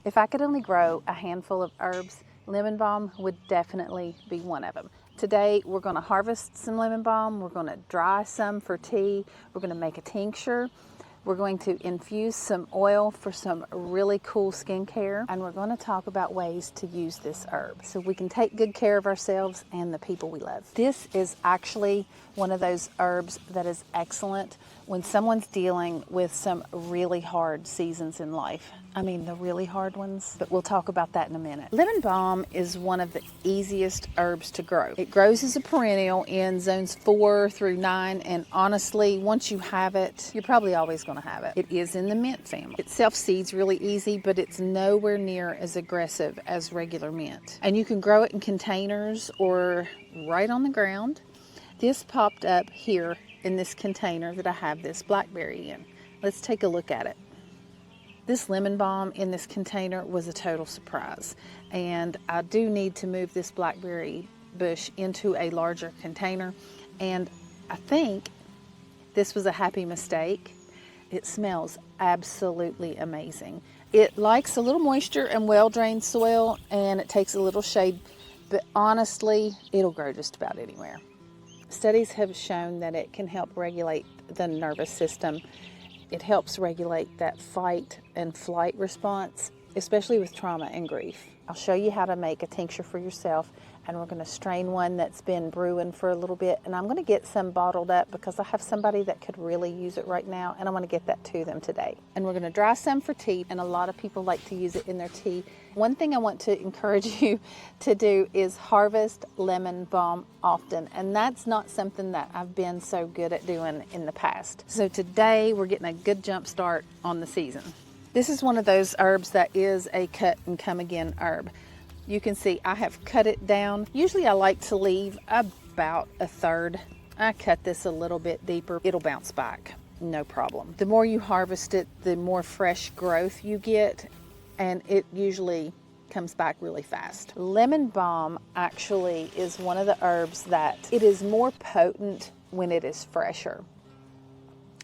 If I could only grow a handful of herbs, lemon balm would definitely be one of them. Today we're going to harvest some lemon balm, we're going to dry some for tea, we're going to make a tincture, we're going to infuse some oil for some really cool skincare, and we're going to talk about ways to use this herb so we can take good care of ourselves and the people we love. This is actually one of those herbs that is excellent when someone's dealing with some really hard seasons in life. I mean, the really hard ones, but we'll talk about that in a minute. Lemon balm is one of the easiest herbs to grow. It grows as a perennial in zones 4 through 9, and honestly, once you have it, you're probably always going to have it. It is in the mint family. It self-seeds really easy, but it's nowhere near as aggressive as regular mint. And you can grow it in containers or right on the ground. This popped up here in this container that I have this blackberry in. Let's take a look at it. This lemon balm in this container was a total surprise, and I do need to move this blackberry bush into a larger container, and I think this was a happy mistake. It smells absolutely amazing. It likes a little moisture and well-drained soil, and it takes a little shade, but honestly, it'll grow just about anywhere. Studies have shown that it can help regulate the nervous system. It helps regulate that fight and flight response, especially with trauma and grief. I'll show you how to make a tincture for yourself, and we're going to strain one that's been brewing for a little bit, and I'm going to get some bottled up because I have somebody that could really use it right now, and I want to get that to them today. And we're going to dry some for tea, and a lot of people like to use it in their tea. One thing I want to encourage you to do is harvest lemon balm often, and that's not something that I've been so good at doing in the past. So today we're getting a good jump start on the season. This is one of those herbs that is a cut and come again herb. You can see I have cut it down. Usually I like to leave about a third. I cut this a little bit deeper. It'll bounce back, no problem. The more you harvest it, the more fresh growth you get, and it usually comes back really fast. Lemon balm actually is one of the herbs that it is more potent when it is fresher.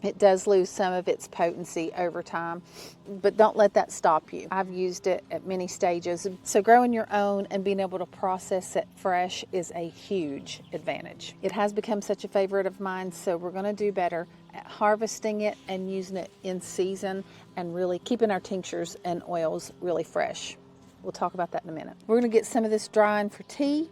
It does lose some of its potency over time, but don't let that stop you. I've used it at many stages. So growing your own and being able to process it fresh is a huge advantage. It has become such a favorite of mine, so we're going to do better at harvesting it and using it in season and really keeping our tinctures and oils really fresh. We'll talk about that in a minute. We're going to get some of this drying for tea.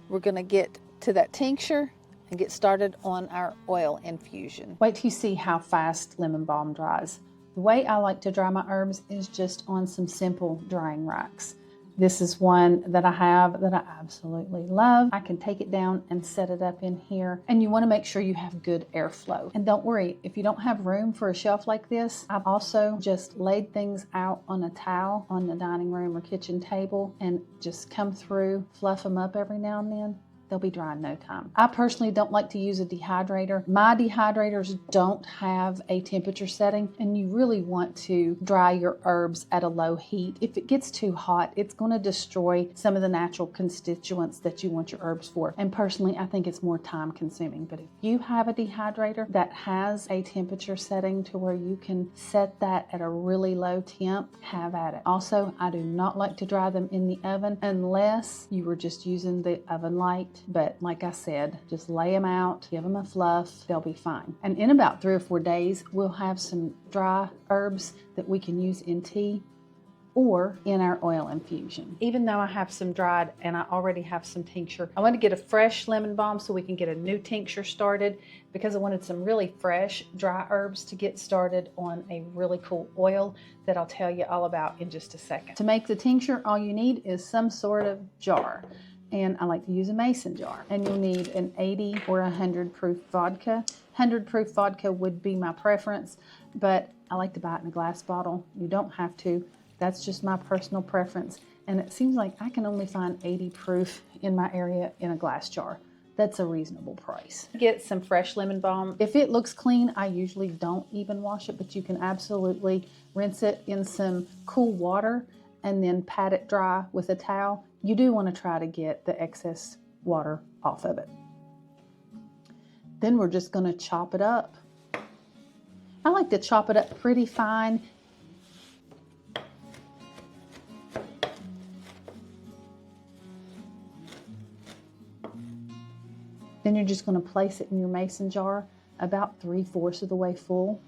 We're going to get to that tincture and get started on our oil infusion. Wait till you see how fast lemon balm dries. The way I like to dry my herbs is just on some simple drying racks. This is one that I have that I absolutely love. I can take it down and set it up in here, and you want to make sure you have good airflow. And don't worry, if you don't have room for a shelf like this, I've also just laid things out on a towel on the dining room or kitchen table and just come through, fluff them up every now and then. They'll be dry in no time. I personally don't like to use a dehydrator. My dehydrators don't have a temperature setting, and you really want to dry your herbs at a low heat. If it gets too hot, it's going to destroy some of the natural constituents that you want your herbs for. And personally, I think it's more time consuming. But if you have a dehydrator that has a temperature setting to where you can set that at a really low temp, have at it. Also, I do not like to dry them in the oven unless you were just using the oven light. But like I said, just lay them out, give them a fluff, they'll be fine. And in about 3 or 4 days, we'll have some dry herbs that we can use in tea or in our oil infusion. Even though I have some dried and I already have some tincture, I want to get a fresh lemon balm so we can get a new tincture started because I wanted some really fresh dry herbs to get started on a really cool oil that I'll tell you all about in just a second. To make the tincture, all you need is some sort of jar. And I like to use a mason jar. And you'll need an 80 or 100 proof vodka. 100 proof vodka would be my preference, but I like to buy it in a glass bottle. You don't have to. That's just my personal preference. And it seems like I can only find 80 proof in my area in a glass jar. That's a reasonable price. Get some fresh lemon balm. If it looks clean, I usually don't even wash it, but you can absolutely rinse it in some cool water and then pat it dry with a towel. You do want to try to get the excess water off of it. Then we're just going to chop it up. I like to chop it up pretty fine. Then you're just going to place it in your mason jar about 3/4 of the way full.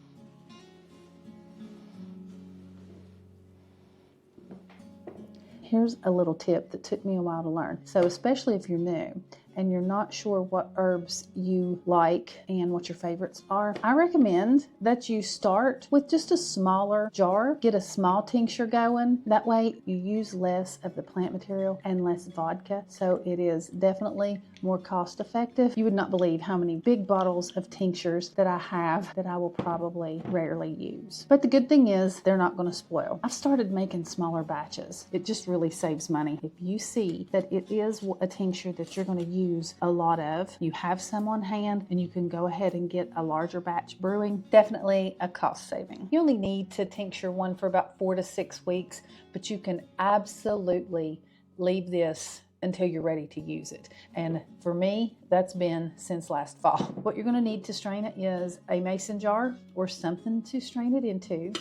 Here's a little tip that took me a while to learn. So especially if you're new and you're not sure what herbs you like and what your favorites are, I recommend that you start with just a smaller jar. Get a small tincture going. That way you use less of the plant material and less vodka. So it is definitely more cost effective. You would not believe how many big bottles of tinctures that I have that I will probably rarely use. But the good thing is they're not going to spoil. I've started making smaller batches. It just really saves money. If you see that it is a tincture that you're going to use a lot of, you have some on hand and you can go ahead and get a larger batch brewing, definitely a cost saving. You only need to tincture one for about 4 to 6 weeks, but you can absolutely leave this until you're ready to use it. And for me, that's been since last fall. What you're going to need to strain it is a mason jar or something to strain it into.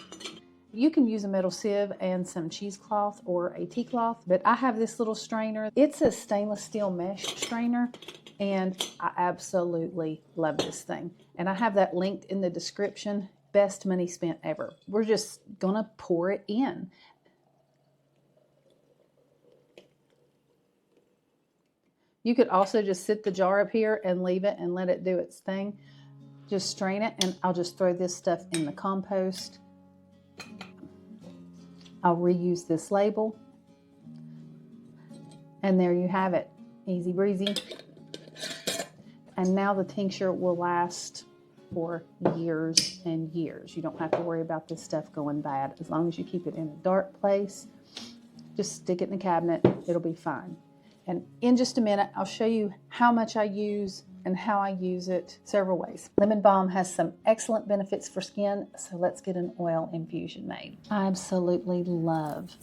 You can use a metal sieve and some cheesecloth or a tea cloth, but I have this little strainer. It's a stainless steel mesh strainer, and I absolutely love this thing. And I have that linked in the description. Best money spent ever. We're just gonna pour it in. You could also just sit the jar up here and leave it and let it do its thing. Just strain it, and I'll just throw this stuff in the compost. I'll reuse this label. And there you have it. Easy breezy. And now the tincture will last for years and years. You don't have to worry about this stuff going bad. As long as you keep it in a dark place, just stick it in the cabinet, it'll be fine. And in just a minute, I'll show you how much I use and how I use it several ways. Lemon balm has some excellent benefits for skin, so let's get an oil infusion made. I absolutely love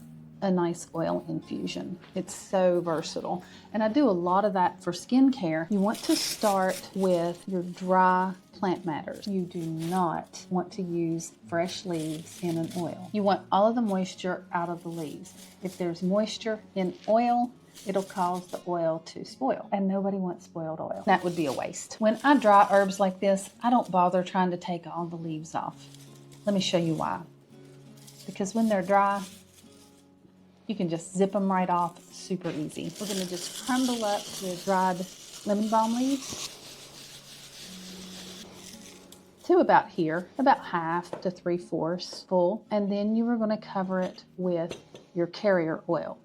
a nice oil infusion. It's so versatile. And I do a lot of that for skincare. You want to start with your dry plant matters. You do not want to use fresh leaves in an oil. You want all of the moisture out of the leaves. If there's moisture in oil, it'll cause the oil to spoil, and nobody wants spoiled oil. That would be a waste. When I dry herbs like this, I don't bother trying to take all the leaves off. Let me show you why. Because when they're dry, you can just zip them right off super easy. We're gonna just crumble up the dried lemon balm leaves to about here, about 1/2 to 3/4 full, and then you are gonna cover it with your carrier oil.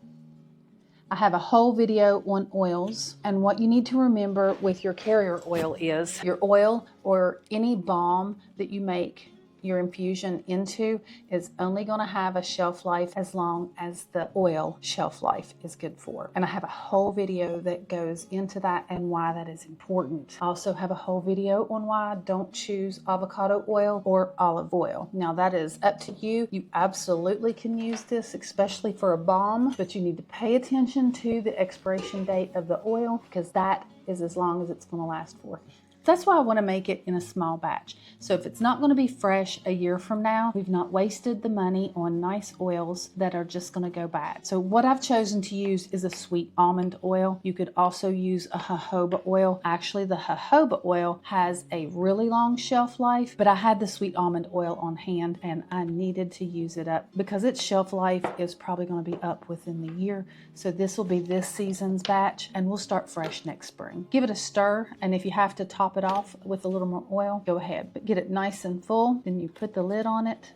I have a whole video on oils, and what you need to remember with your carrier oil is your oil or any balm that you make your infusion into is only going to have a shelf life as long as the oil shelf life is good for. And I have a whole video that goes into that and why that is important. I also have a whole video on why I don't choose avocado oil or olive oil. Now that is up to you. You absolutely can use this, especially for a balm, but you need to pay attention to the expiration date of the oil because that is as long as it's going to last for. That's why I want to make it in a small batch. So if it's not going to be fresh a year from now, we've not wasted the money on nice oils that are just going to go bad. So what I've chosen to use is a sweet almond oil. You could also use a jojoba oil. Actually, the jojoba oil has a really long shelf life, but I had the sweet almond oil on hand and I needed to use it up because its shelf life is probably going to be up within the year. So this will be this season's batch and we'll start fresh next spring. Give it a stir, and if you have to top it off with a little more oil, go ahead, but get it nice and full. Then you put the lid on it.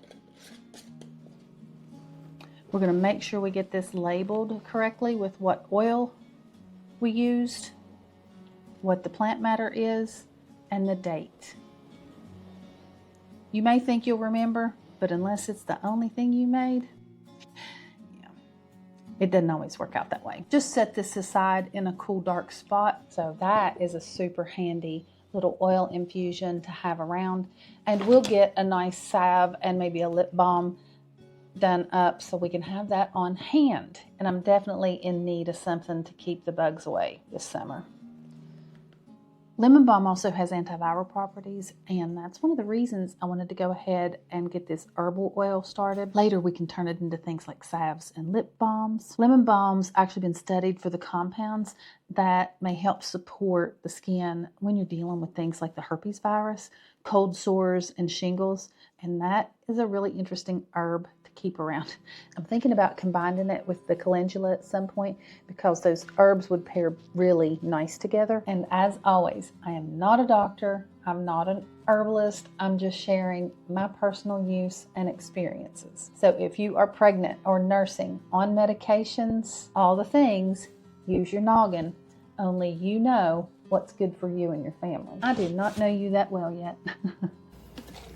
We're going to make sure we get this labeled correctly with what oil we used, what the plant matter is, and the date. You may think you'll remember, but unless it's the only thing you made, it doesn't always work out that way. Just set this aside in a cool, dark spot. So that is a super handy little oil infusion to have around. And we'll get a nice salve and maybe a lip balm done up so we can have that on hand. And I'm definitely in need of something to keep the bugs away this summer. Lemon balm also has antiviral properties, and that's one of the reasons I wanted to go ahead and get this herbal oil started. Later we can turn it into things like salves and lip balms. Lemon balm's actually been studied for the compounds that may help support the skin when you're dealing with things like the herpes virus, cold sores, and shingles, and that is a really interesting herb to keep around. I'm thinking about combining it with the calendula at some point because those herbs would pair really nice together. And as always, I am not a doctor, I'm not an herbalist, I'm just sharing my personal use and experiences. So if you are pregnant or nursing, on medications, all the things, use your noggin. Only you know what's good for you and your family. I do not know you that well yet.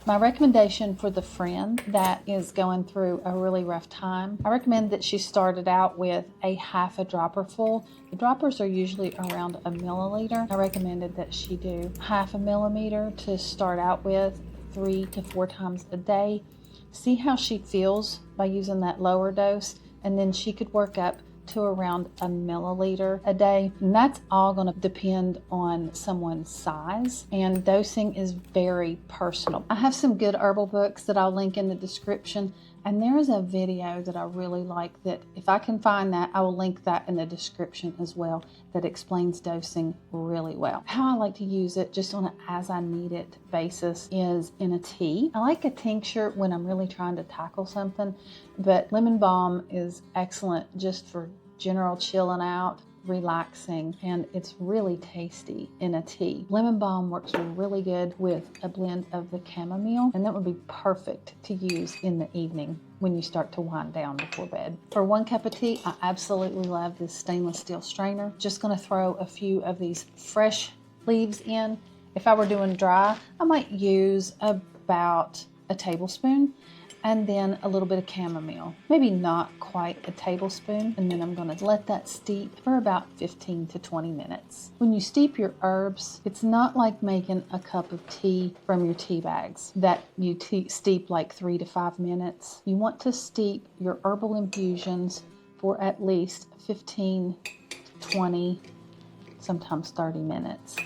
My recommendation for the friend that is going through a really rough time, I recommend that she started out with a half a dropper full. The droppers are usually around a milliliter. I recommended that she do half a millimeter to start out with 3 to 4 times a day. See how she feels by using that lower dose, and then she could work up to around a milliliter a day. And that's all going to depend on someone's size, and dosing is very personal. I have some good herbal books that I'll link in the description, and there is a video that I really like that if I can find that, I will link that in the description as well, that explains dosing really well. How I like to use it just on an as I need it basis is in a tea. I like a tincture when I'm really trying to tackle something, but lemon balm is excellent just for general chilling out, relaxing, and it's really tasty in a tea. Lemon balm works really good with a blend of the chamomile, and that would be perfect to use in the evening when you start to wind down before bed. For 1 cup of tea, I absolutely love this stainless steel strainer. Just gonna throw a few of these fresh leaves in. If I were doing dry, I might use about a tablespoon, and then a little bit of chamomile, maybe not quite a tablespoon, and then I'm going to let that steep for about 15 to 20 minutes. When you steep your herbs, it's not like making a cup of tea from your tea bags that you steep like 3 to 5 minutes. You want to steep your herbal infusions for at least 15, 20, sometimes 30 minutes.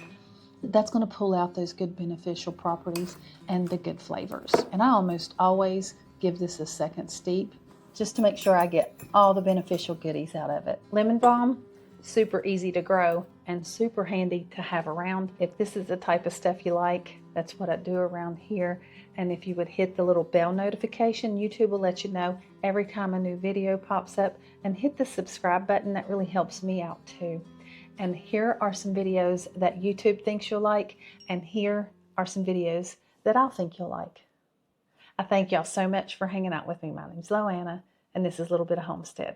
That's going to pull out those good beneficial properties and the good flavors. And I almost always give this a second steep just to make sure I get all the beneficial goodies out of it. Lemon balm, super easy to grow and super handy to have around. If this is the type of stuff you like, that's what I do around here. And if you would hit the little bell notification, YouTube will let you know every time a new video pops up, and hit the subscribe button. That really helps me out too. And here are some videos that YouTube thinks you'll like, and here are some videos that I'll think you'll like. I thank y'all so much for hanging out with me. My name's Loanna, and this is a little bit of Homestead.